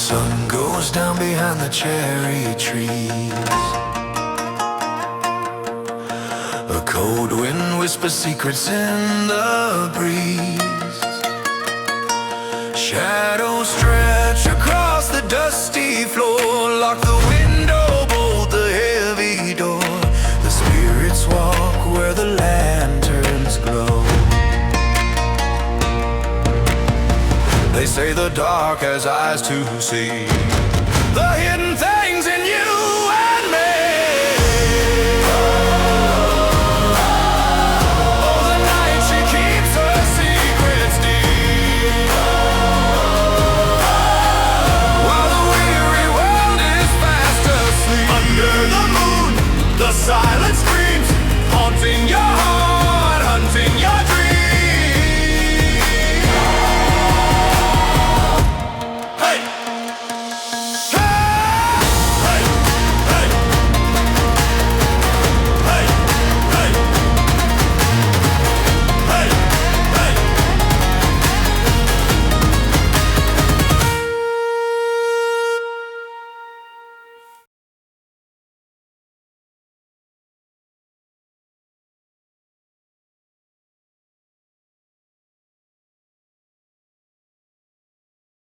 Sun goes down behind the cherry trees. A cold wind whispers secrets in the breeze. Shadows stretch across the dusty floor. Lock the window, bolt the heavy door. The spirits walk where the lanterns glow. They say the dark has eyes to see the hidden things